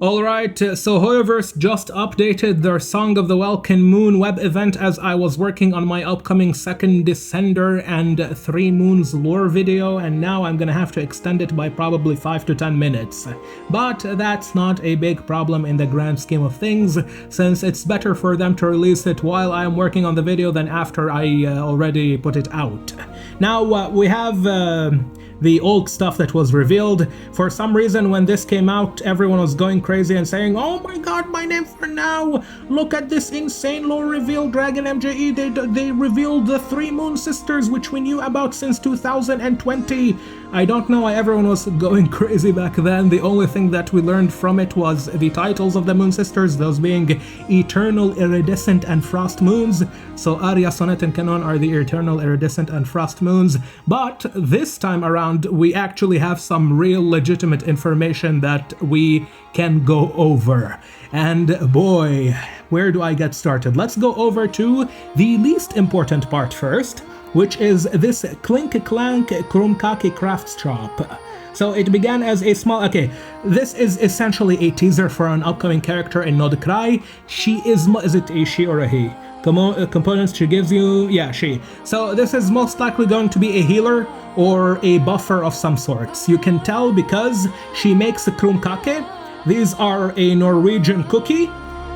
Alright, so HoYoverse just updated their Song of the Welkin Moon web event as I was working on my upcoming second Descender and 3 Moons lore video, and now I'm gonna have to extend it by probably 5 to 10 minutes. But that's not a big problem in the grand scheme of things, since it's better for them to release it while I'm working on the video than after I already put it out. Now, we have the old stuff that was revealed. For some reason, when this came out, everyone was going crazy and saying, "Oh my god, my name for now! Look at this insane lore reveal, Dragon MJE, they revealed the 3 Moon Sisters, which we knew about since 2020. I don't know why everyone was going crazy back then. The only thing that we learned from it was the titles of the Moon Sisters, those being Eternal, Iridescent, and Frost Moons. So Arya, Sonnet, and Canon are the Eternal, Iridescent, and Frost Moons. But this time around, we actually have some real legitimate information that we can go over. And boy, where do I get started? Let's go over to the least important part first, which is this Clink Clank Krumkaki Crafts Shop. So it began as a small, okay, this is essentially a teaser for an upcoming character in Nod-Krai. She is it a she or a he? Components she gives you, yeah, she. So this is most likely going to be a healer or a buffer of some sorts. You can tell because she makes a krumkake. These are a Norwegian cookie,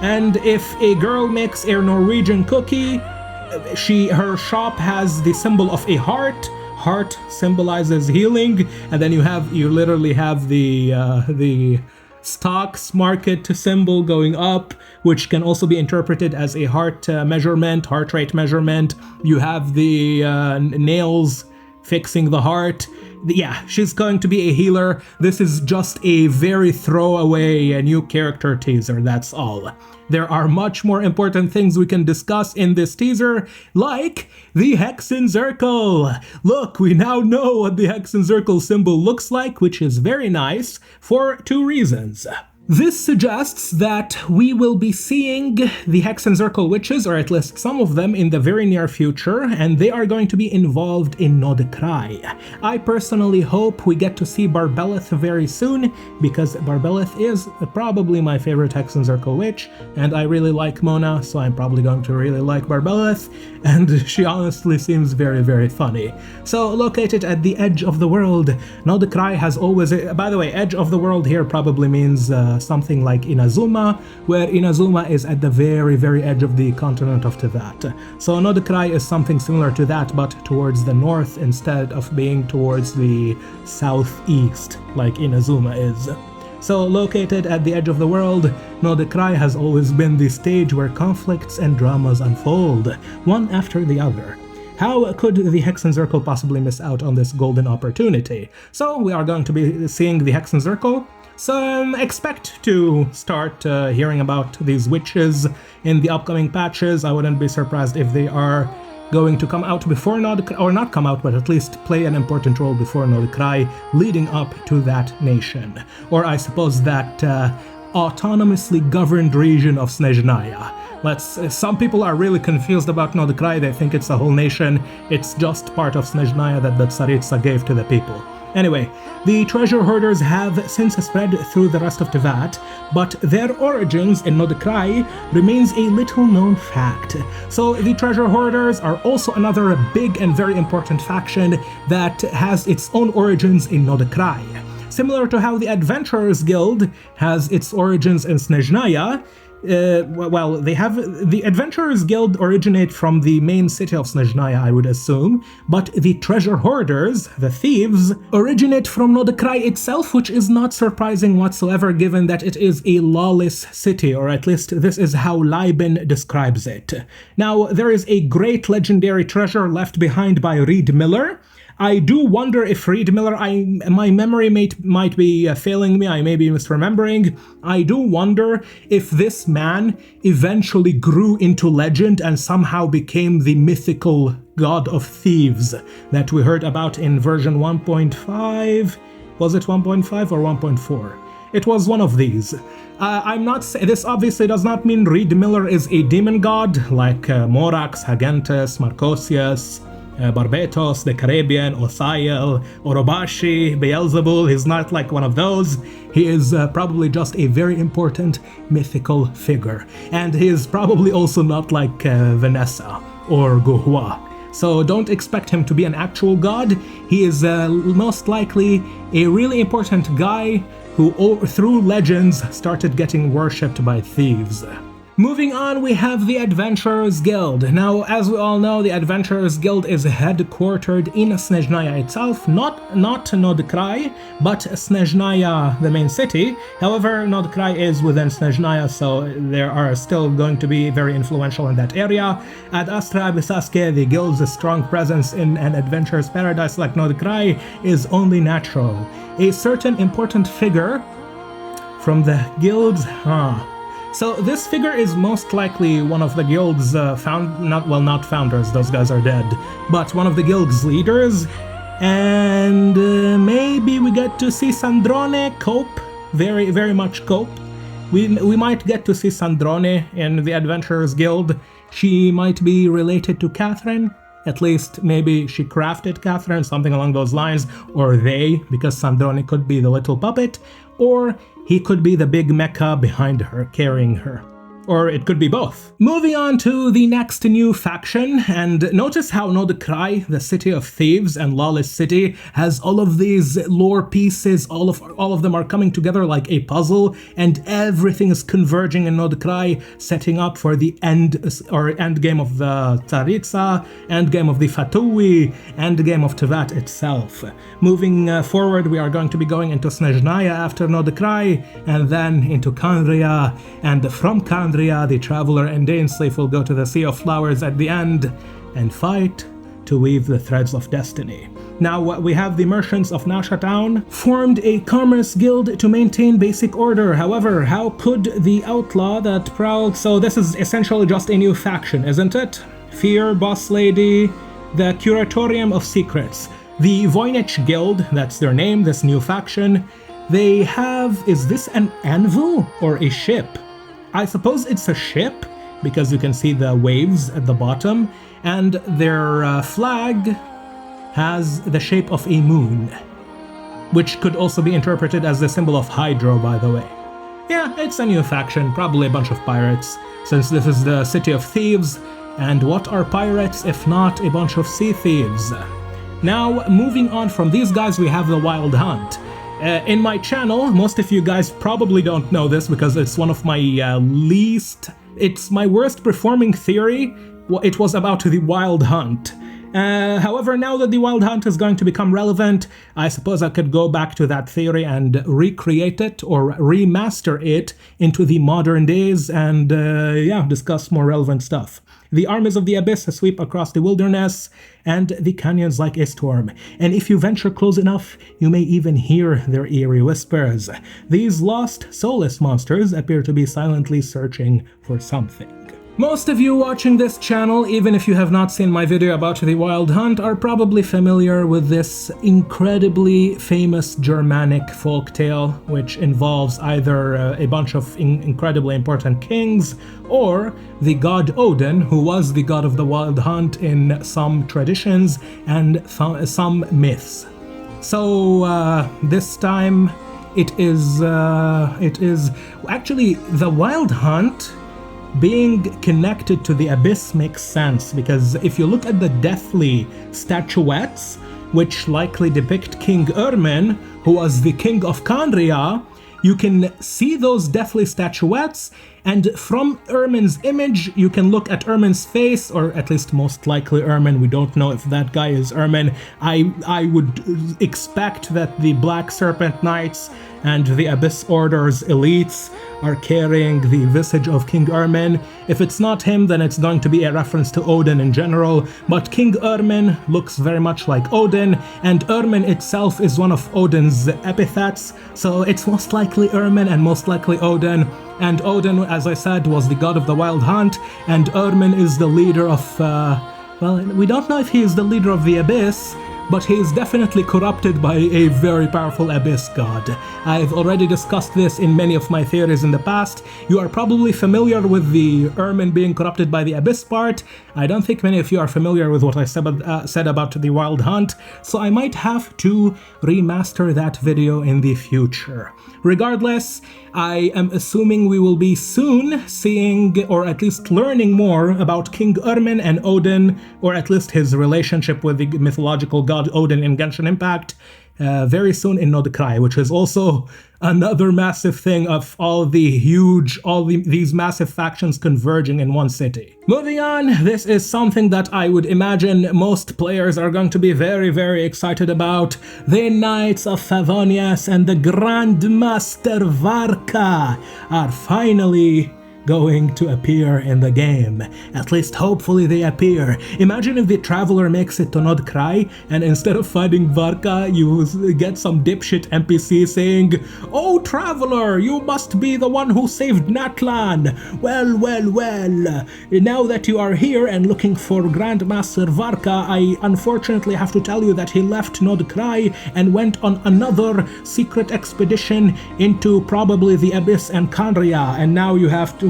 and if a girl makes a Norwegian cookie, her shop has the symbol of a heart. Heart symbolizes healing, and then you literally have the stocks market symbol going up, which can also be interpreted as a heart measurement, heart rate measurement. You have the nails fixing the heart. Yeah, she's going to be a healer. This is just a very throwaway new character teaser, that's all. There are much more important things we can discuss in this teaser, like the Hexenzirkel. Look, we now know what the Hexenzirkel symbol looks like, which is very nice for 2 reasons. This suggests that we will be seeing the Hexenzirkel witches, or at least some of them, in the very near future, and they are going to be involved in Nod-Krai. I personally hope we get to see Barbeleth very soon, because Barbeleth is probably my favorite Hexenzirkel witch, and I really like Mona, so I'm probably going to really like Barbeleth, and she honestly seems very, very funny. So, located at the edge of the world, Nod-Krai has always... By the way, edge of the world here probably means something like Inazuma, where Inazuma is at the very, very edge of the continent of Teyvat. So Nod-Krai is something similar to that, but towards the north instead of being towards the southeast, like Inazuma is. So located at the edge of the world, Nod-Krai has always been the stage where conflicts and dramas unfold, one after the other. How could the Hexenzirkel possibly miss out on this golden opportunity? So we are going to be seeing the Hexenzirkel. So expect to start hearing about these witches in the upcoming patches. I wouldn't be surprised if they are going to come out before or not come out, but at least play an important role before Nod-Krai, leading up to that nation. Or I suppose that autonomously governed region of Snezhnaya. Some people are really confused about Nod-Krai. They think it's a whole nation. It's just part of Snezhnaya that the Tsaritsa gave to the people. Anyway, the treasure hoarders have since spread through the rest of Teyvat, but their origins in Nod-Krai remains a little known fact. So the treasure hoarders are also another big and very important faction that has its own origins in Nod-Krai. Similar to how the Adventurers Guild has its origins in Snezhnaya, the Adventurers Guild originate from the main city of Snezhnaya, I would assume, but the treasure hoarders, the thieves, originate from Nod-Krai itself, which is not surprising whatsoever given that it is a lawless city, or at least this is how Liben describes it. Now, there is a great legendary treasure left behind by Reed Miller. I do wonder if Reed Miller, my memory might be failing me, I may be misremembering. I do wonder if this man eventually grew into legend and somehow became the mythical god of thieves that we heard about in version 1.5. Was it 1.5 or 1.4? It was one of these. I'm not saying this obviously does not mean Reed Miller is a demon god like Morax, Hagentes, Marcosius, Barbatos, the Caribbean, Othael, Orobashi, Beelzebul. He's not like one of those. He is probably just a very important mythical figure. And he is probably also not like Vanessa or Guhua. So don't expect him to be an actual god. He is most likely a really important guy who, through legends, started getting worshipped by thieves. Moving on, we have the Adventurers Guild. Now, as we all know, the Adventurers Guild is headquartered in Snezhnaya itself, not Nod-Krai, but Snezhnaya, the main city. However, Nod-Krai is within Snezhnaya, so they are still going to be very influential in that area. At Astra Abysaske, the guild's strong presence in an adventurous paradise like Nod-Krai is only natural. A certain important figure from the guild's So this figure is most likely one of the guild's not founders, those guys are dead, but one of the guild's leaders, and maybe we get to see Sandrone cope, very much cope. We might get to see Sandrone in the Adventurers Guild. She might be related to Catherine, at least maybe she crafted Catherine, something along those lines, or they, because Sandrone could be the little puppet, or he could be the big mecha behind her, carrying her. Or it could be both. Moving on to the next new faction, and notice how Nod-Krai, the city of thieves and lawless city, has all of these lore pieces, all of them are coming together like a puzzle, and everything is converging in Nod-Krai, setting up for the end game of the Tsaritsa, end game of the Fatui, end game of Tevat itself. Moving forward, we are going to be going into Snezhnaya after Nod-Krai, and then into Kandria, and from Kandria, the traveler and Dainsleif will go to the Sea of Flowers at the end and fight to weave the threads of destiny. Now we have the merchants of Nasha Town formed a commerce guild to maintain basic order. However, how could the outlaw that prowled... So this is essentially just a new faction, isn't it? Fear, Boss Lady, the Curatorium of Secrets. The Voynich Guild, that's their name, this new faction, they have... Is this an anvil or a ship? I suppose it's a ship, because you can see the waves at the bottom, and their flag has the shape of a moon, which could also be interpreted as the symbol of Hydro, by the way. Yeah, it's a new faction, probably a bunch of pirates, since this is the city of thieves, and what are pirates if not a bunch of sea thieves? Now, moving on from these guys, we have the Wild Hunt. In my channel, most of you guys probably don't know this because it's one of my it's my worst performing theory. It was about the Wild Hunt. However, now that the Wild Hunt is going to become relevant, I suppose I could go back to that theory and recreate it or remaster it into the modern days and yeah, discuss more relevant stuff. The armies of the abyss sweep across the wilderness and the canyons like a storm, and if you venture close enough, you may even hear their eerie whispers. These lost, soulless monsters appear to be silently searching for something. Most of you watching this channel, even if you have not seen my video about the Wild Hunt, are probably familiar with this incredibly famous Germanic folktale, which involves either a bunch of incredibly important kings, or the god Odin, who was the god of the Wild Hunt in some traditions and some myths. So this time it is actually the Wild Hunt. Being connected to the abyss makes sense, because if you look at the deathly statuettes, which likely depict King Ermin, who was the king of Kandria, you can see those deathly statuettes, and from Ermin's image, you can look at Ermin's face, or at least most likely Ermin. We don't know if that guy is Ermin. I would expect that the Black Serpent Knights and the Abyss Order's elites are carrying the visage of King Ermin. If it's not him, then it's going to be a reference to Odin in general, but King Ermin looks very much like Odin, and Ermin itself is one of Odin's epithets, so it's most likely Ermin and most likely Odin. And Odin, as I said, was the god of the Wild Hunt, and Ermin is the leader of, well, we don't know if he is the leader of the Abyss, but he is definitely corrupted by a very powerful abyss god. I've already discussed this in many of my theories in the past. You are probably familiar with the Ermin being corrupted by the abyss part. I don't think many of you are familiar with what I said about the Wild Hunt, so I might have to remaster that video in the future. Regardless, I am assuming we will be soon seeing, or at least learning more about King Ermin and Odin, or at least his relationship with the mythological god Odin in Genshin Impact, very soon in Nod-Krai, which is also another massive thing of these massive factions converging in one city. Moving on, this is something that I would imagine most players are going to be very, very excited about. The Knights of Favonius and the Grandmaster Varka are finally going to appear in the game. At least hopefully they appear. Imagine if the Traveler makes it to Nod-Krai and instead of fighting Varka, you get some dipshit NPC saying, "Oh Traveler, you must be the one who saved Natlan. Well, now that you are here and looking for Grandmaster Varka, I unfortunately have to tell you that he left Nod-Krai and went on another secret expedition into probably the Abyss and Kandria, and now we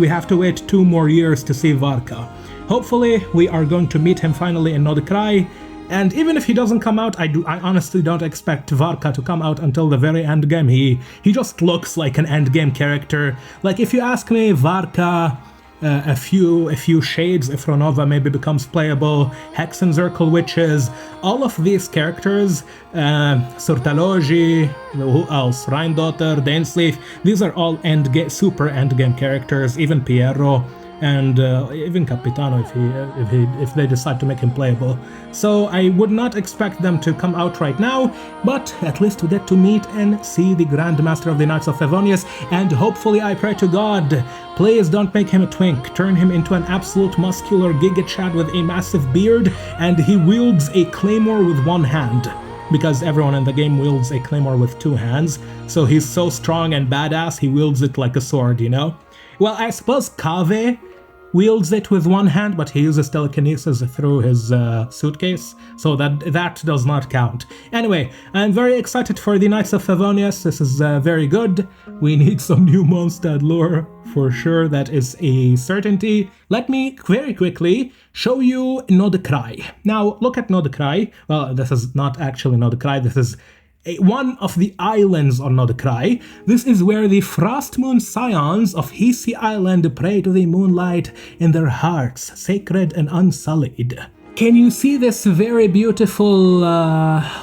have to wait 2 more years to see Varka." Hopefully we are going to meet him finally in Nod-Krai, and even if he doesn't come out, I honestly don't expect Varka to come out until the very end game. He just looks like an end game character. Like, if you ask me, Varka, a few shades if Ronova maybe becomes playable, Hex and Zircle Witches, all of these characters, Surtaloji, who else? Rheindotter, Dainsleif, these are all super endgame characters, even Piero, and even Capitano if they decide to make him playable. So I would not expect them to come out right now, but at least we get to meet and see the Grandmaster of the Knights of Favonius, and hopefully I pray to God, please don't make him a twink, turn him into an absolute muscular Giga Chad with a massive beard, and he wields a claymore with one hand, because everyone in the game wields a claymore with 2 hands, so he's so strong and badass he wields it like a sword, you know? Well, I suppose Kaveh wields it with 1 hand, but he uses telekinesis through his suitcase, so that does not count. Anyway, I'm very excited for the Knights of Favonius. This is very good. We need some new Mondstadt lore, for sure, that is a certainty. Let me very quickly show you Nod-Krai. Now, look at Nod-Krai. Well, this is not actually Nod-Krai, this is one of the islands on Nod-Krai. This is where the Frostmoon Scions of Hisi Island pray to the moonlight in their hearts, sacred and unsullied. Can you see this very beautiful,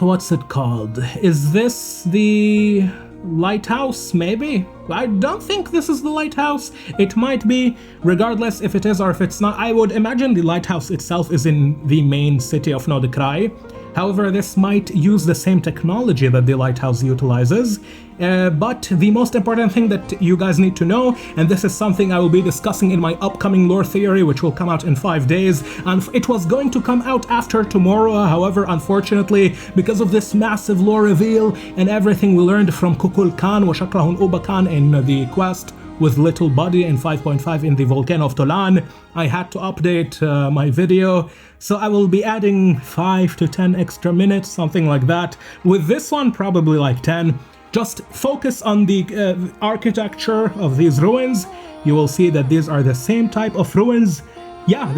what's it called? Is this the lighthouse, maybe? I don't think this is the lighthouse. It might be. Regardless if it is or if it's not, I would imagine the lighthouse itself is in the main city of Nod-Krai. However, this might use the same technology that the lighthouse utilizes, but the most important thing that you guys need to know, and this is something I will be discussing in my upcoming lore theory, which will come out in 5 days, and it was going to come out after tomorrow. However, unfortunately, because of this massive lore reveal and everything we learned from Kukulkan wa Shakrahun Ubakan in the quest with Little Buddy in 5.5 in the Volcano of Tolan, I had to update my video, so I will be adding 5 to 10 extra minutes, something like that. With this one, probably like 10. Just focus on the architecture of these ruins. You will see that these are the same type of ruins. Yeah,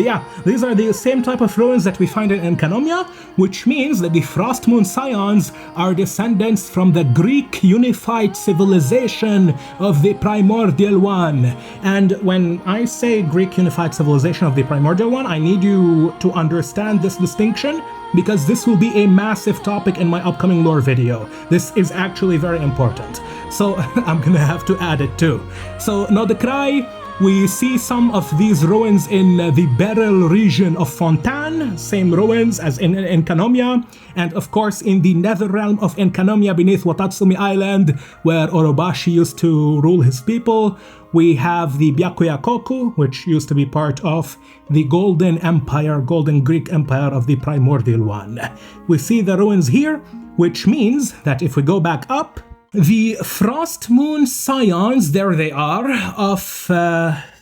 these are the same type of ruins that we find in Enkanomiya, which means that the Frostmoon Scions are descendants from the Greek unified civilization of the Primordial One. And when I say Greek unified civilization of the Primordial One, I need you to understand this distinction, because this will be a massive topic in my upcoming lore video. This is actually very important, so I'm gonna have to add it too. So Nod-Krai, we see some of these ruins in the Beryl region of Fontaine, same ruins as in Enkanomiya, and of course in the nether realm of Enkanomiya beneath Watatsumi Island, where Orobashi used to rule his people. We have the Byakuya-koku, which used to be part of the Golden Empire, Golden Greek Empire of the Primordial One. We see the ruins here, which means that if we go back up, the Frostmoon Scions, there they are, of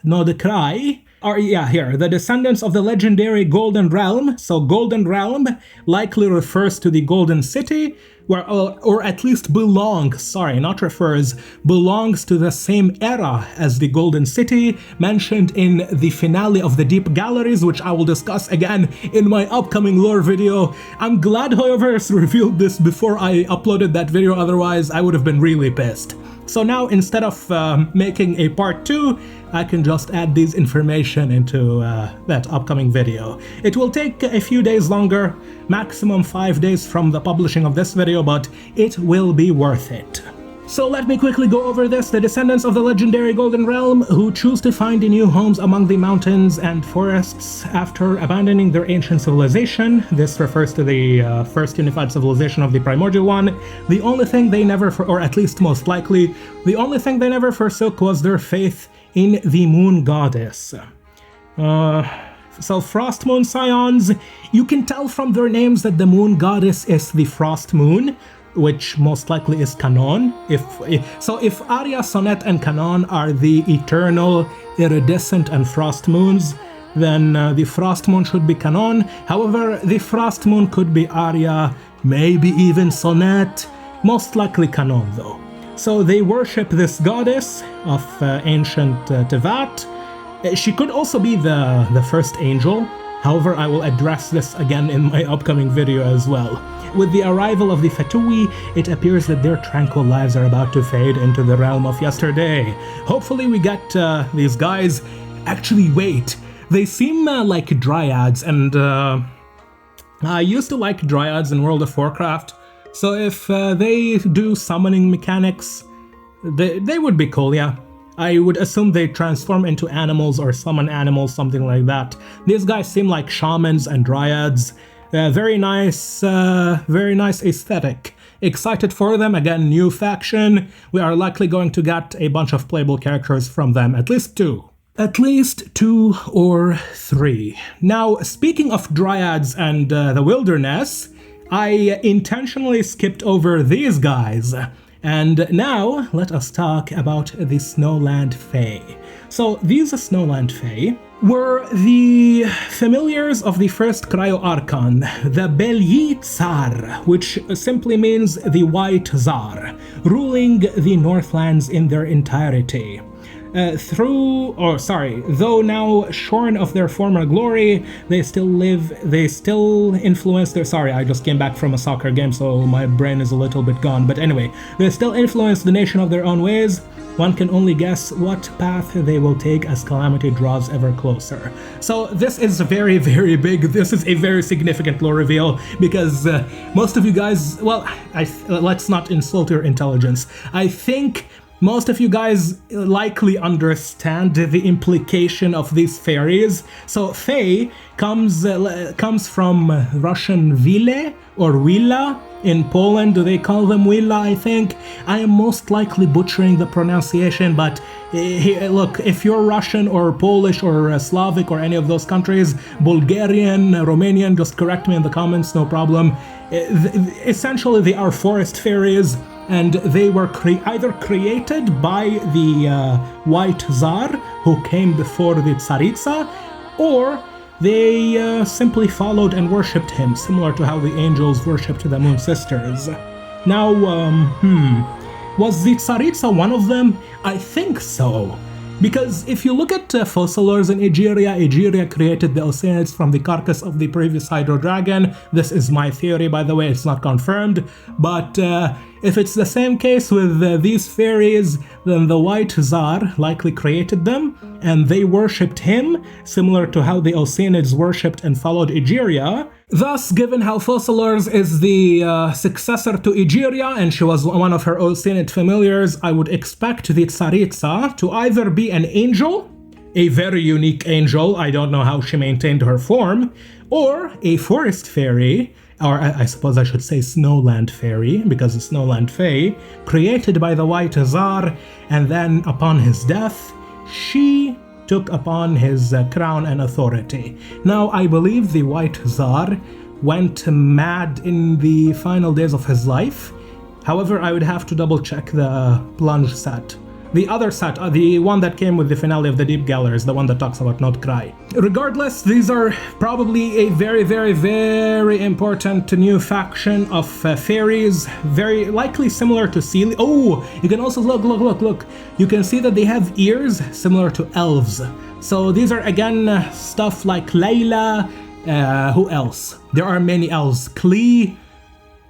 Nod-Krai, Here, the descendants of the legendary Golden Realm. So Golden Realm likely refers to the Golden City, where, or at least belongs to the same era as the Golden City, mentioned in the finale of the Deep Galleries, which I will discuss again in my upcoming lore video. I'm glad HoYoverse revealed this before I uploaded that video, otherwise I would have been really pissed. So now, instead of making a part 2, I can just add this information into that upcoming video. It will take a few days longer, maximum 5 days from the publishing of this video, but it will be worth it. So let me quickly go over this. The descendants of the legendary Golden Realm who choose to find new homes among the mountains and forests after abandoning their ancient civilization. This refers to the first unified civilization of the primordial one. The only thing they never, or at least most likely, the only thing they never forsook was their faith in the moon goddess. So Frost Moon Scions, you can tell from their names that the moon goddess is the Frost Moon, which most likely is Kanon. If Arya, Sonnet, and Kanon are the eternal, iridescent, and Frost Moons, then the Frost Moon should be Kanon. However, the Frost Moon could be Arya, maybe even Sonnet, most likely Kanon though. So they worship this goddess of ancient Tevat. She could also be the first angel. However, I will address this again in my upcoming video as well. With the arrival of the Fatui, it appears that their tranquil lives are about to fade into the realm of yesterday. Hopefully we get these guys. Actually, wait. They seem like dryads, and I used to like dryads in World of Warcraft. So if they do summoning mechanics, they would be cool, yeah. I would assume they transform into animals or summon animals, something like that. These guys seem like shamans and dryads. Very nice aesthetic. Excited for them. Again, new faction. We are likely going to get a bunch of playable characters from them, at least 2. At least 2 or 3. Now, speaking of dryads and the wilderness, I intentionally skipped over these guys. And now, let us talk about the Snowland Fae. So, these Snowland Fae were the familiars of the first Cryo Archon, the Belyi Tsar, which simply means the White Tsar, ruling the Northlands in their entirety. Though now shorn of their former glory, they still influence their, I just came back from a soccer game, so my brain is a little bit gone, but anyway, they still influence the nation of their own ways. One can only guess what path they will take as calamity draws ever closer. So this is very, very big. This is a very significant lore reveal, because most of you guys, well, let's not insult your intelligence. I think most of you guys likely understand the implication of these fairies. So Fae comes from Russian Wille or Willa. In Poland, do they call them Willa, I think? I am most likely butchering the pronunciation, but look, if you're Russian or Polish or Slavic or any of those countries, Bulgarian, Romanian, just correct me in the comments, no problem. Essentially, they are forest fairies, and they were either created by the White Tsar, who came before the Tsaritsa, or they simply followed and worshipped him, similar to how the angels worshipped the Moon Sisters. Now, was the Tsaritsa one of them? I think so. Because if you look at fossilers in Egeria created the Oceanids from the carcass of the previous Hydro Dragon. This is my theory, by the way, it's not confirmed. But if it's the same case with these fairies, then the White Tsar likely created them, and they worshipped him, similar to how the Oceanids worshipped and followed Egeria. Thus, given how Fossilers is the successor to Egeria, and she was one of her Oceanid familiars, I would expect the Tsaritsa to either be an angel, a very unique angel, I don't know how she maintained her form, or a forest fairy, or I suppose I should say Snowland Fairy, because it's Snowland Fae, created by the White Tsar, and then upon his death, she took upon his crown and authority. Now, I believe the White Tsar went mad in the final days of his life. However, I would have to double check the plunge set. The other set, the one that came with the finale of the Deep Gallery, is the one that talks about Nod-Krai. Regardless, these are probably a very, very, very important new faction of fairies, very likely similar to sea. Oh, you can also look. You can see that they have ears similar to elves. So these are again stuff like Layla. Who else? There are many elves. Klee.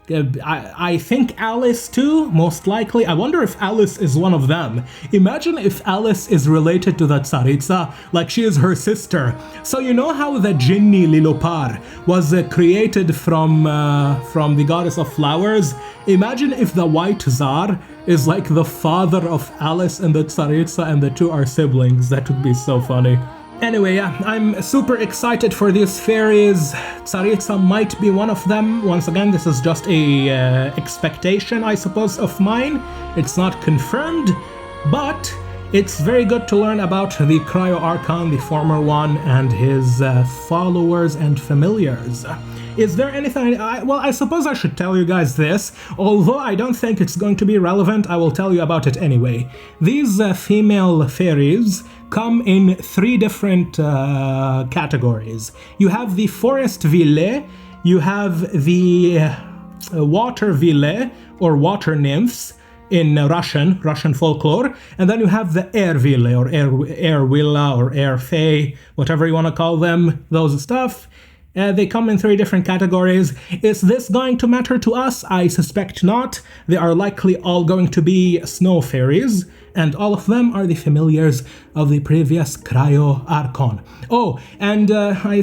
I think Alice too, most likely. I wonder if Alice is one of them. Imagine if Alice is related to that Tsaritsa, like she is her sister. So you know how the Jinni Lilopar was created from the goddess of flowers? Imagine if the White Tsar is like the father of Alice and the Tsaritsa, and the two are siblings. That would be so funny. Anyway, yeah, I'm super excited for these fairies. Tsaritsa might be one of them. Once again, this is just a expectation, I suppose, of mine. It's not confirmed, but it's very good to learn about the Cryo Archon, the former one, and his followers and familiars. Is there anything... well, I suppose I should tell you guys this. Although I don't think it's going to be relevant, I will tell you about it anyway. These female fairies come in 3 different categories. You have the Forest Ville, you have the Water Ville, or Water Nymphs, in Russian folklore, and then you have the Air Ville, or Air Villa, or Air Fae, whatever you want to call them, those stuff. They come in 3 different categories. Is this going to matter to us? I suspect not. They are likely all going to be snow fairies, and all of them are the familiars of the previous Cryo Archon. Oh, and I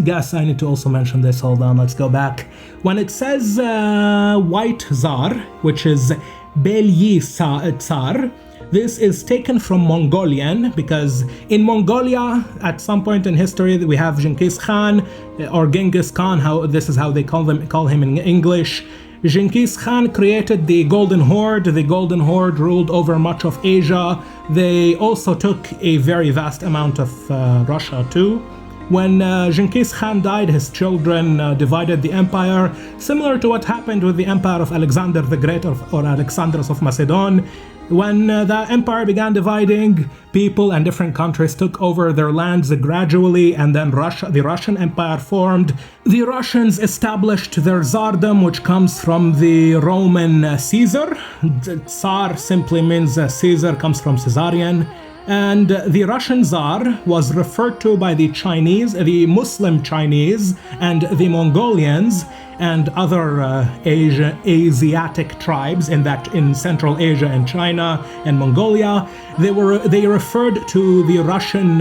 guess I need to also mention this. Hold on, let's go back. When it says White Tsar, which is Belyi Tsar, this is taken from Mongolian, because in Mongolia, at some point in history, we have Genghis Khan, or Genghis Khan, this is how they call him in English. Genghis Khan created the Golden Horde. The Golden Horde ruled over much of Asia. They also took a very vast amount of Russia too. When Genghis Khan died, his children divided the empire, similar to what happened with the empire of Alexander the Great, or Alexandros of Macedon. When the empire began dividing, people and different countries took over their lands gradually, and then the Russian Empire formed. The Russians established their Tsardom, which comes from the Roman Caesar. Tsar simply means Caesar, comes from Caesarian. And the Russian Tsar was referred to by the Chinese, the Muslim Chinese, and the Mongolians, and other Asiatic tribes in Central Asia and China and Mongolia. They referred to the Russian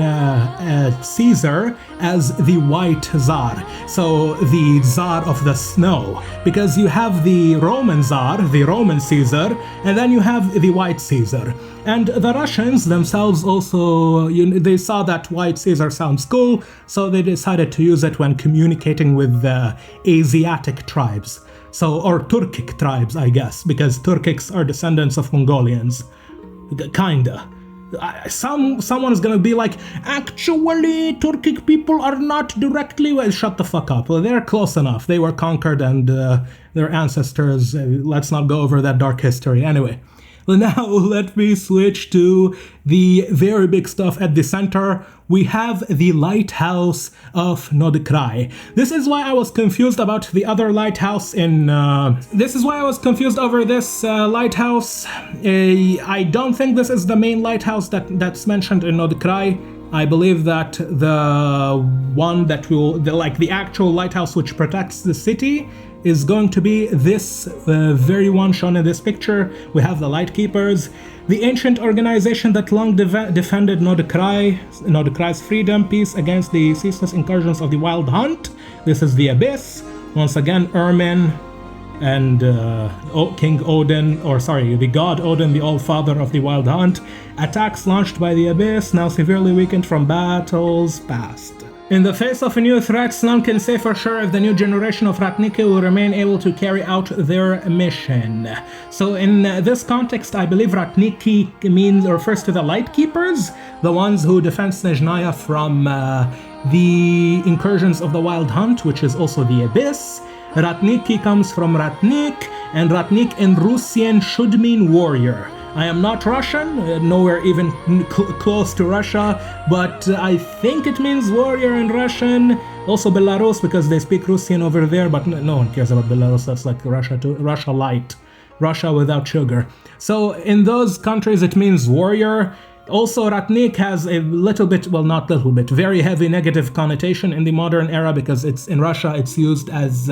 Caesar as the White Tsar, so the Tsar of the snow, because you have the Roman Tsar, the Roman Caesar, and then you have the White Caesar. And the Russians themselves also, they saw that White Caesar sounds cool, so they decided to use it when communicating with the Asiatic tribes. So, or Turkic tribes, I guess, because Turkics are descendants of Mongolians. Kinda. Someone's gonna be like, actually, Turkic people are not directly... Well, shut the fuck up. Well, they're close enough. They were conquered, and their ancestors... let's not go over that dark history. Anyway. Now let me switch to the very big stuff at the center. We have the lighthouse of Nod-Krai. This is why I was confused about the other lighthouse in... This is why I was confused over this lighthouse. I don't think this is the main lighthouse that's mentioned in Nod-Krai. I believe that the one that will... the actual lighthouse which protects the city is going to be this very one shown in this picture. We have the Lightkeepers, the ancient organization that long defended Nod-Krai's freedom, peace against the ceaseless incursions of the Wild Hunt. This is the Abyss. Once again, Ermin and King Odin, the god Odin, the All-Father of the Wild Hunt. Attacks launched by the Abyss, now severely weakened from battles past. In the face of new threats, none can say for sure if the new generation of Ratniki will remain able to carry out their mission. So in this context, I believe Ratniki refers to the Lightkeepers, the ones who defend Snezhnaya from the incursions of the Wild Hunt, which is also the Abyss. Ratniki comes from Ratnik, and Ratnik in Russian should mean warrior. I am not Russian, nowhere even close to Russia, but I think it means warrior in Russian. Also Belarus, because they speak Russian over there, but no one cares about Belarus. That's like Russia too, Russia light, Russia without sugar. So in those countries it means warrior. Also, Ratnik has a little bit, well, not little bit, very heavy negative connotation in the modern era, because it's in Russia, it's used as,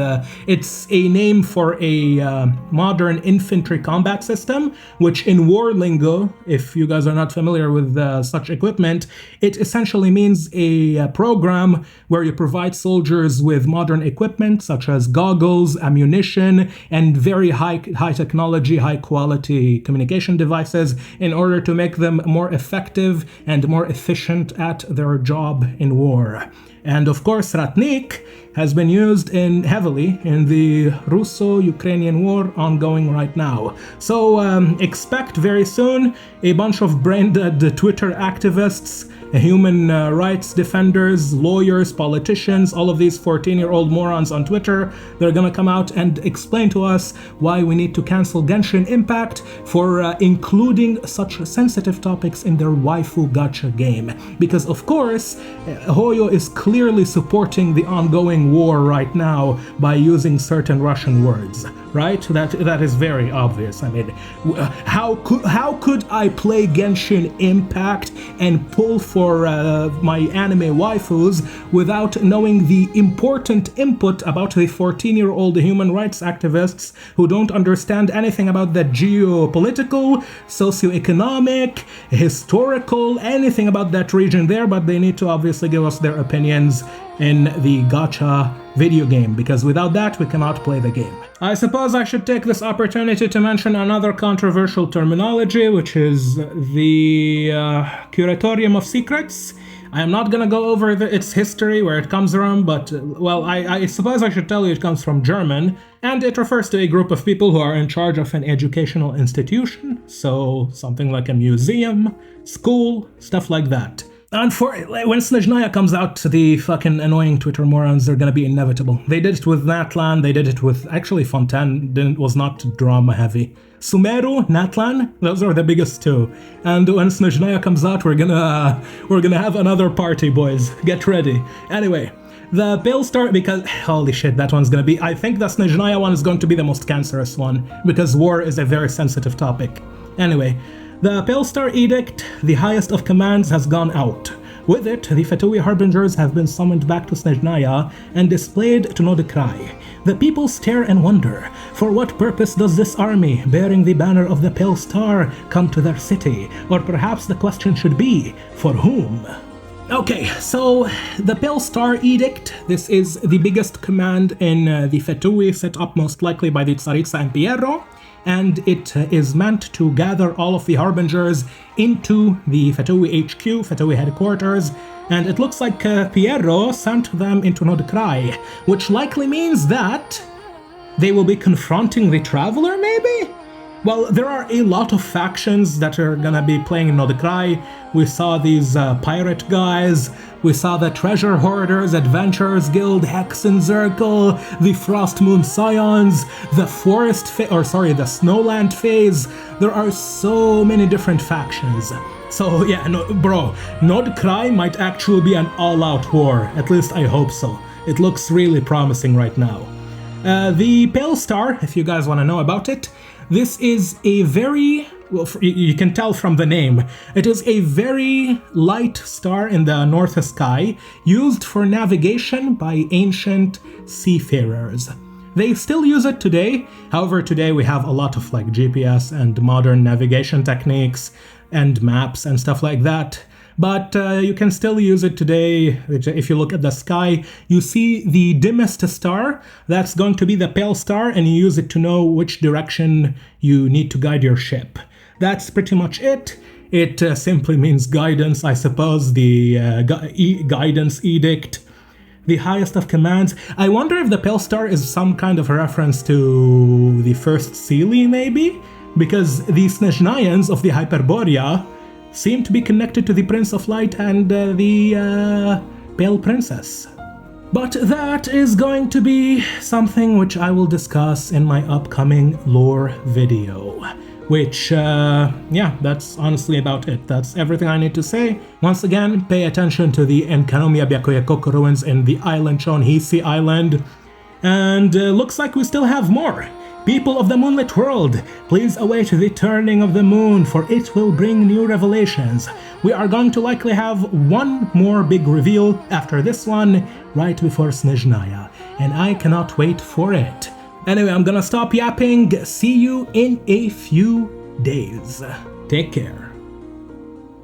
it's a name for a modern infantry combat system, which in war lingo, if you guys are not familiar with such equipment, it essentially means a program where you provide soldiers with modern equipment, such as goggles, ammunition, and very high technology, high quality communication devices in order to make them more effective and more efficient at their job in war. And of course, Ratnik has been used heavily in the Russo-Ukrainian war ongoing right now. So expect very soon a bunch of brain-dead Twitter activists, human rights defenders, lawyers, politicians, all of these 14-year-old morons on Twitter. They're gonna come out and explain to us why we need to cancel Genshin Impact for including such sensitive topics in their waifu gacha game. Because of course, Hoyo is clearly supporting the ongoing war right now by using certain Russian words, right? That is very obvious. I mean, how could I play Genshin Impact and pull for my anime waifus without knowing the important input about the 14-year-old human rights activists who don't understand anything about the geopolitical, socioeconomic, historical, anything about that region there, but they need to obviously give us their opinions in the gacha video game, because without that we cannot play the game. I suppose I should take this opportunity to mention another controversial terminology, which is the Curatorium of Secrets. I am not gonna go over its history, where it comes from, but, well, I suppose I should tell you it comes from German, and it refers to a group of people who are in charge of an educational institution, so something like a museum, school, stuff like that. And when Snezhnaya comes out, the fucking annoying Twitter morons are gonna be inevitable. They did it with Natlan, they did it with, actually Fontaine was not drama heavy. Sumeru, Natlan, those are the biggest two. And when Snezhnaya comes out, we're gonna have another party, boys. Get ready. Anyway, the Pale Star, because holy shit, that one's gonna be, I think the Snezhnaya one is going to be the most cancerous one, because war is a very sensitive topic. Anyway, the Pale Star Edict, the highest of commands, has gone out. With it, the Fatui Harbingers have been summoned back to Snezhnaya and displayed to Nod-Krai. The people stare and wonder, for what purpose does this army, bearing the banner of the Pale Star, come to their city? Or perhaps the question should be, for whom? Okay, so the Pale Star Edict, this is the biggest command in the Fatui, set up most likely by the Tsaritsa and Piero, and it is meant to gather all of the Harbingers into the Fatui HQ, Fatui headquarters, and it looks like Piero sent them into Nod-Krai, which likely means that they will be confronting the Traveler, maybe? Well, there are a lot of factions that are gonna be playing in Nod-Krai. We saw these pirate guys, we saw the Treasure Hoarders, Adventurers Guild, Hexen Circle, the Frost Moon Scions, the the Snowland Phase. There are so many different factions. So yeah, Nod-Krai might actually be an all-out war, at least I hope so. It looks really promising right now. The Pale Star, if you guys want to know about it, this is a very, well, you can tell from the name, it is a very light star in the north sky, used for navigation by ancient seafarers. They still use it today, however today we have a lot of like GPS and modern navigation techniques and maps and stuff like that. But you can still use it today. If you look at the sky, you see the dimmest star. That's going to be the Pale Star, and you use it to know which direction you need to guide your ship. That's pretty much it. It simply means guidance, I suppose, the guidance edict. The highest of commands. I wonder if the Pale Star is some kind of a reference to the first Sealy, maybe? Because the Snezhnayans of the Hyperborea seem to be connected to the Prince of Light and the Pale Princess. But that is going to be something which I will discuss in my upcoming lore video, which, yeah, that's honestly about it. That's everything I need to say. Once again, pay attention to the Enkanomiya Byakuyakoku ruins in the island Chonhisi Island. And looks like we still have more. People of the moonlit world, please await the turning of the moon, for it will bring new revelations. We are going to likely have one more big reveal after this one, right before Snezhnaya, and I cannot wait for it. Anyway, I'm gonna stop yapping. See you in a few days. Take care.